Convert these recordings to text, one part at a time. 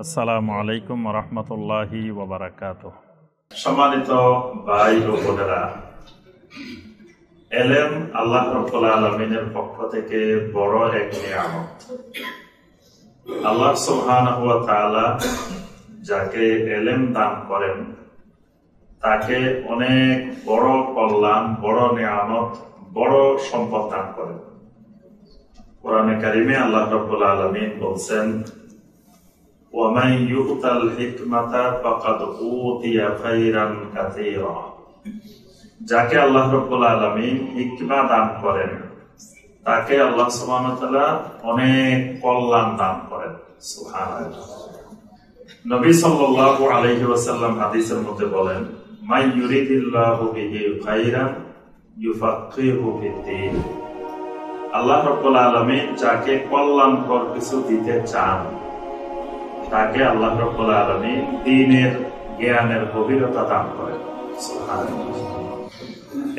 আসসালামু আলাইকুম রহমতুল্লাহি ওয়া বারাকাতুহু। সম্মানিত ভাই ও বোনেরা, এলেম আল্লাহ রাব্বুল আলামিনের পক্ষ থেকে বড় এক নিয়ামত। আল্লাহ সুবহানাহু ওয়া তাআলা যাকে এলেম দান করেন তাকে অনেক বড় কল্যাণ, বড় নিয়ামত, বড় সম্পদ দান করেন। কোরআনে কারিমে আল্লাহ রাব্বুল আলামিন বলছেন, وَمَنْ يُؤْتَ الْحِكْمَةَ فَقَدْ أُوتِيَ خَيْرًا كَثِيرًا। যাকে আল্লাহ রাব্বুল আলামিন হিকমা দান করেন তাকে আল্লাহ সুবহানাহু ওয়া তাআলা অনেক কল্যাণ দান করেন। সুবহানাল্লাহ। নবী সাল্লাল্লাহু আলাইহি ওয়াসাল্লাম হাদিসের মধ্যে বলেন, মান ইউরিদিল্লাহু বিহি খায়রান ইউফাক্কিহু ফিদ্দীন। আল্লাহ রাব্বুল আলামিন যাকে কল্যাণকর কিছু দিতে চান তাকে আল্লাহ রাব্বুল আলামিন দ্বীনের জ্ঞানের গভীরতা দান করেন। সুবহানাল্লাহ।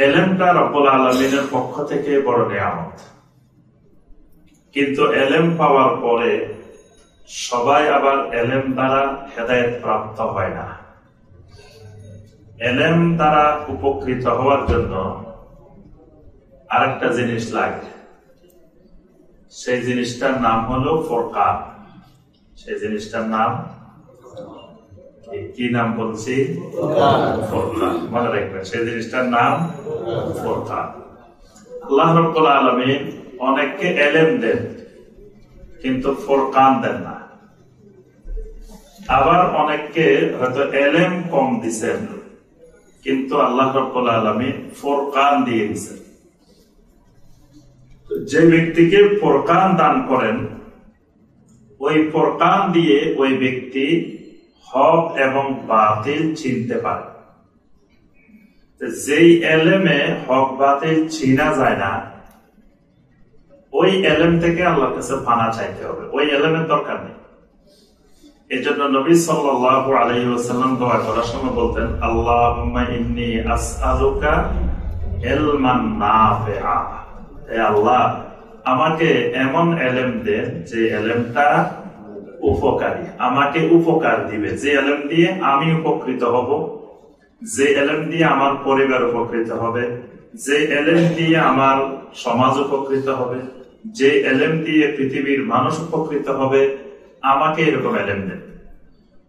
এলেমটা রাব্বুল আলামিনের পক্ষ থেকে বড় নিয়ামত, কিন্তু এলেম পাওয়ার পরে সবাই আবার এলেম দ্বারা হেদায়েত প্রাপ্ত হয় না। এলেম দ্বারা উপকৃত হওয়ার জন্য আরেকটা জিনিস লাগে, সেই জিনিসটার নাম হলো ফুরকান। সেই জিনিসটার নাম কি? নাম বলছি? ফুরকান। মনে রাখবেন, সেই জিনিসটার নাম ফুরকান। আল্লাহ রাব্বুল আলামিন অনেককে এলেম দেন কিন্তু ফুরকান দেন না। আবার অনেককে হয়তো এলেম কম দিচ্ছেন কিন্তু আল্লাহ রাব্বুল আলামিন ফুরকান দিয়ে দিচ্ছেন। যে ব্যক্তিকে ফুরকান দান করেন ওই ফুরকান দিয়ে ওই ব্যক্তি হক এবং বাতিল চিনতে পারে। যেই এলেমে হক বাতিল চিনা যায় না ওই এলেম থেকে আল্লাহর কাছে পানা চাইতে হবে, ওই এলেমের দরকার নেই। এই জন্য নবী সাল্লাল্লাহু আলাইহি ওয়াসাল্লাম দোয়া করার সময় বলতেন, আল্লাহুম্মা ইন্নী আসআলুকা ইলমান নাফিআ। হে আল্লাহ, আমাকে এমন এলেম দেন যে এলেমটা উপকারী, আমাকে উপকার দিবে, যে এলেম দিয়ে আমি উপকৃত হব, যে এলেম দিয়ে আমার পরিবার উপকৃত হবে, যে এলেম দিয়ে আমার সমাজ উপকৃত হবে, যে এলেম দিয়ে পৃথিবীর মানুষ উপকৃত হবে, আমাকে এরকম এলেম দেন।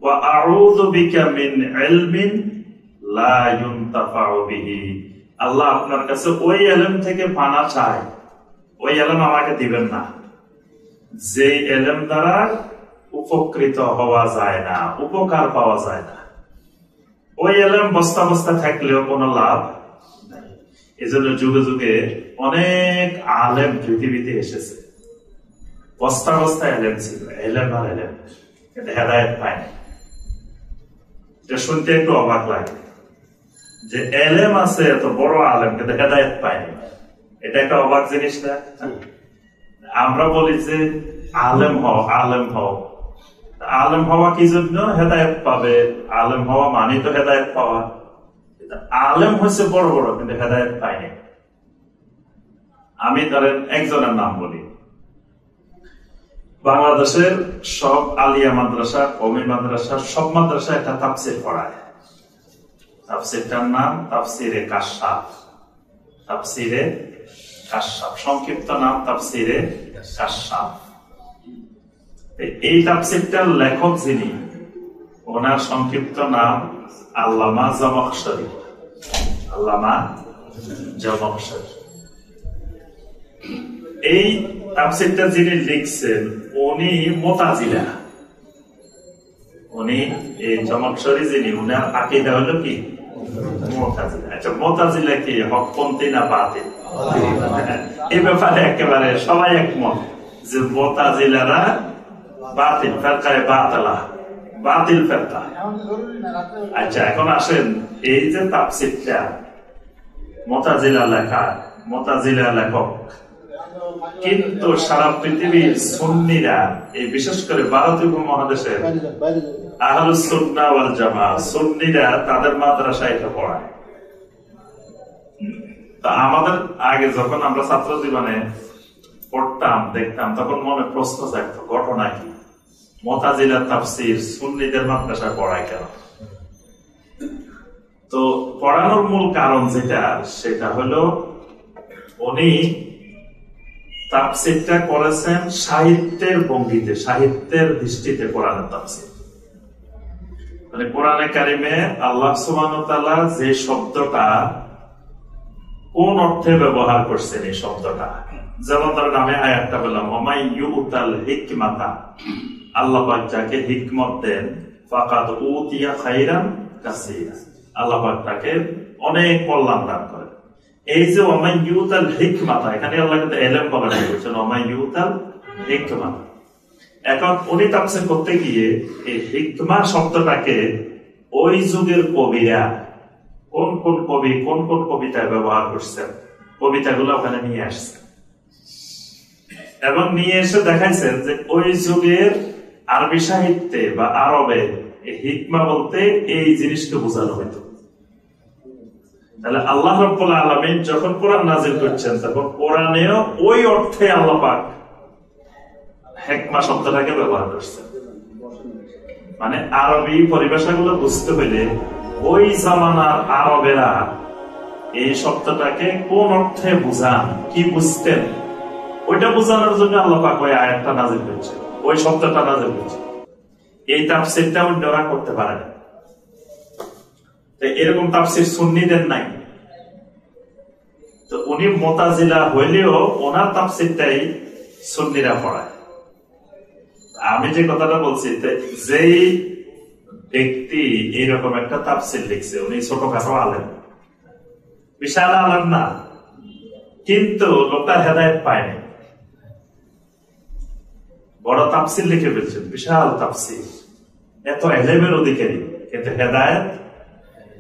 ওয়া আউযু বিকা মিন ইলমিন লা ইউনতাফাউ বিহি। আল্লাহ, আপনার কাছে ওই এলেম থেকে পানা চাই, ওই এলেম আমাকে দিবেন না যে এলেম দ্বারা উপকৃত হওয়া যায় না, উপকার পাওয়া যায় না। ওই এলেম বস্তা বস্তা থাকলেও কোনো লাভ নাই। এই জন্য যুগে যুগে অনেক আলেম পৃথিবীতে এসেছে, বস্তা বস্তা এলেম ছিল, এলেম আর এলেম, কিন্তু হেদায়েত পায়নি। এটা শুনতে একটু অবাক লাগে যে এলেম আছে এত বড় আলেম কিন্তু হেদায়েত পায়নি। এটা একটা অবাক জিনিস না? আমরা বলি যে আলেম হও, আলেম হও। আলেম হওয়া কি জন্য? হেদায়েত পাবে। আলেম হওয়া মানে তো হেদায়েত পাওয়া। আলেম হচ্ছে বড় বড় কিন্তু হেদায়েত পায়নি। আমি ধরেন একজনের নাম বলি, বাংলাদেশের সব আলিয়া মাদ্রাসা, কওমি মাদ্রাসা, সব মাদ্রাসা একটা তাফসীর পড়ায়। তাফসীরটার নাম তাফসীরে কাশফ। তাফসীরে কাশফ, সংক্ষিপ্ত নাম তাফসীরে কাশফ। এই তাফসীরটার লেখক যিনি, ওনার সংক্ষিপ্ত নাম আল্লামা জামাখশরী। আল্লামা জামাখশরী। এই তাফসীরটা যিনি লিখছেন উনি মুতাজিলা। উনি এই জামাখশরী যিনি, উনার আকীদা হলো কি? মুতাজিলা। আচ্ছা, মুতাজিলা কি হকপন্থী না বাতিল? এই ব্যাপারে একেবারে সবাই একমত যে মুতাজিলারা বাতিল, ফিরকায়ে বাতিলা, বাতিল ফিরকা। আচ্ছা, এখন আসেন এই যে তাফসীরটা মুতাজিলা লেখা, মুতাজিলা লেখক, কিন্তু সারা পৃথিবীর সুন্নিরা, এই বিশেষ করে ভারতীয় উপমহাদেশের আহলুস সুন্নাহ ওয়াল জামাআহ সুন্নিরা তাদের মাদ্রাসায় এটা পড়ায়। তা আমাদের আগে যখন আমরা ছাত্র জীবনে পড়তাম, দেখতাম, তখন মনে প্রশ্ন জাগতো, ঘটনা কি? মুতাজিলার তাফসীর সুন্নিদের মাদ্রাসায় পড়ায় কেন? তো পড়ানোর মূল কারণ সেটা হলো উনি তাফসীরটা করেছেন সাহিত্যের ভঙ্গিতে, সাহিত্যের দৃষ্টিতে কোরআনের তাফসীর। মানে কোরআনে কারিমে আল্লাহ সুবহানাহু ওয়া তাআলা যে শব্দটা কোন অর্থে ব্যবহার করছেন, এই শব্দটা যেমন ধরেন আমি আয়াতটা বললাম ওমাই ইউতাল হিকমাতা, আল্লাহ পাক যাকে হিকমত দেন ফাকাদ উতিয়া খাইরান কাসীরা, আল্লাহ পাক তাকে অনেক কল্যাণ দান করেন। এই যে ওমাই ইউতাল হিকমাতা, এখানে আল্লাহ কিন্তু ইলম বলা হয়েছেন, ওমাই ইউতাল হিকমাতা। এখন উনি তাফসীর করতে গিয়ে এই হিকমা শব্দটাকে ওই যুগের কবিরা কোন কোন কবি কোন কোন কবিতায় ব্যবহার করছেন, কবিতাগুলো ওখানে নিয়ে আসছেন এবং নিয়ে এসে দেখাইছেন যে ওই যুগের আরবি সাহিত্যে বা আরবে হিকমা বলতে এই জিনিসকে বোঝানো হইত। তাহলে আল্লাহ রাব্বুল আলামিন যখন কোরআন নাযিল করছেন তখন কোরআনেও ওই অর্থে আল্লাহ পাক হিকমা শব্দটাকে ব্যবহার করছেন। মানে আরবি পরিভাষাগুলো বুঝতে হইলে ওই জামানার আরবেরা এই শব্দটাকে কোন অর্থে বুঝান, কি বুঝতেন, ওইটা বোঝানোর জন্য আল্লাহ পাক ওই আয়াতটা নাযিল করেছেন, ওই শব্দটা নাযিল করেছেন। এই তাফসীরটা অন্যরা করতে পারে না। এরকম তাফসীর সুন্নিদের নাই। তো উনি মুতাজিলা হইলেও ওনার তাফসীরটাই সুন্নিরা পড়ায়। আমি যে কথাটা বলছি, যেই ব্যক্তি এইরকম একটা তাফসীর লিখছে উনি ছোটখাটো আলেম, বিশাল আলেম না, কিন্তু লোকটা হেদায়েত পায়নি, বড় তাফসীর লিখে ফেলছেন, বিশাল তাফসীর, এত ইলমের অধিকারী, কিন্তু হেদায়েত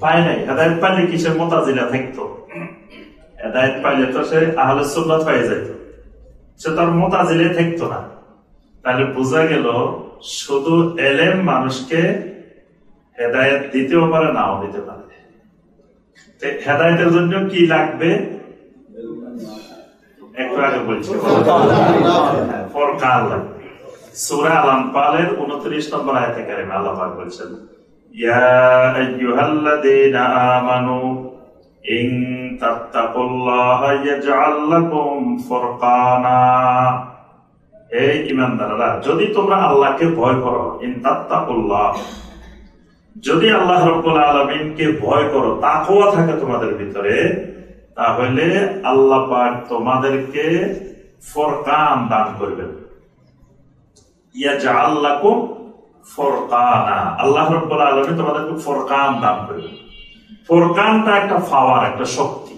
পায় নাই। হেদায়েত পাইলে কি সে মুতাজিলা থাকতো? হেদায়েত পাইলে তো সে আহলে সুন্নাত হয়ে যেত, সে তার মুতাজিলে থাকতো না। তাহলে বোঝা গেল শুধু ইলম মানুষকে হেদায়েত দিতেও পারে, নাও দিতে পারে। হেদায়েতের জন্য কি লাগবে? একটু আগে বলছি, ফরকান লাগবে। সূরা আল-আনফালের 29 নম্বর আয়াতে কারিমে আল্লাহ পাক বলেছেন, ইয়া আইয়ুহাল্লাযীনা আমানু ইন তাত্তাকুল্লাহা ইয়াজআল লাকুম ফুরকানা। হে ঈমানদাররা, যদি তোমরা আল্লাহকে ভয় করো, ইন তাত্তাকুল্লাহ, যদি আল্লাহ রাব্বুল আলামিনকে ভয় করো, তাকওয়া থাকে তোমাদের ভিতরে, তাহলে আল্লাহ পাক তোমাদেরকে ফুরকান দান করবেন। ইয়াজআল লাকুম ফুরকানা, আল্লাহ রাব্বুল আলামিন তোমাদেরকে ফুরকান দান করবেন। ফুরকানটা একটা পাওয়ার, একটা শক্তি।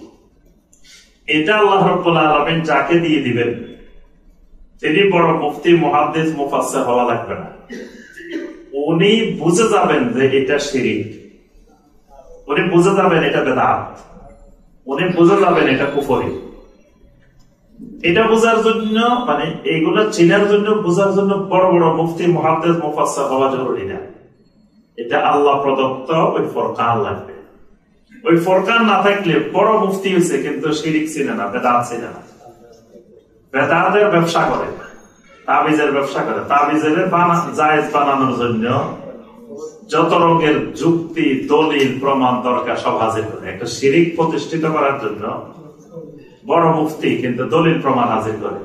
এটা আল্লাহ রাব্বুল আলামিন যাকে দিয়ে দিবেন তিনি বড় মুফতি, মুহাদ্দিস, মুফাসসির হওয়া লাগবে না। উনি বুঝে যাবেন যে এটা শিরক, উনি বুঝে যাবেন এটা বেদাত, উনি বুঝে যাবেন এটা কুফরি। এটা বোঝার জন্য, মানে এইগুলো চেনার জন্য, বোঝার জন্য বড় বড় মুফতি, মুহাদ্দিস, মুফাসসির হওয়া জরুরি না। এটা আল্লাহ প্রদত্ত ওই ফুরকান লাগবে। ওই ফুরকান না থাকলে বড় মুফতি হয়েছে কিন্তু শিরক চিনে না, বেদাত চিনে না, বেদাতের ব্যবসা করে, তাবিজের ব্যবসা করে। তাবিজের জায়েজ বানানোর জন্য যত রঙের যুক্তি, দলিল, প্রমাণ দরকার সব হাজির করে। একটা শিরক প্রতিষ্ঠিত করার জন্য বড় মুফতি কিন্তু দলিল প্রমাণ হাজির করে।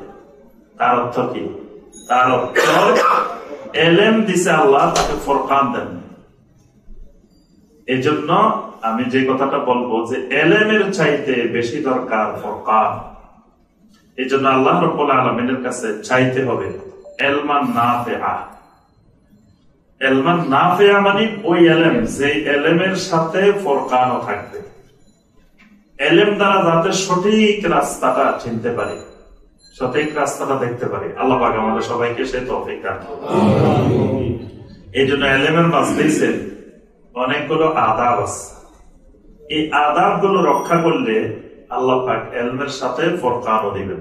তার অর্থ কি? তার অর্থ ইলম দিছে আল্লাহ, তাকে ফুরকান দেন। এই জন্য আমি যে কথাটা বলবো যে ইলমের চাইতে বেশি দরকার ফুরকান। এই জন্য আল্লাহ রাব্বুল আলামিনের কাছে চাইতে হবে ইলমান নাফিআ। ইলমান নাফিআ মানে ওই ইলম যে ইলমের সাথে ফুরকানও থাকবে। ইলম দ্বারা যাতে সঠিক রাস্তাটা চিনতে পারি, সঠিক রাস্তাটা দেখতে পারি। আল্লাহ পাক আমাদের সবাইকে সে তৌফিক দান করুন। এই জন্য ইলমের মাঝে অনেকগুলো আদাব আছে। এই আদাব গুলো রক্ষা করলে আল্লাহ পাক ইলমের সাথে ফুরকানও দিবেন।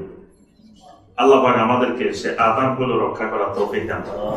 আল্লাহ পাক আমাদেরকে সে আদাব গুলো রক্ষা করা তৌফিক দান করুন।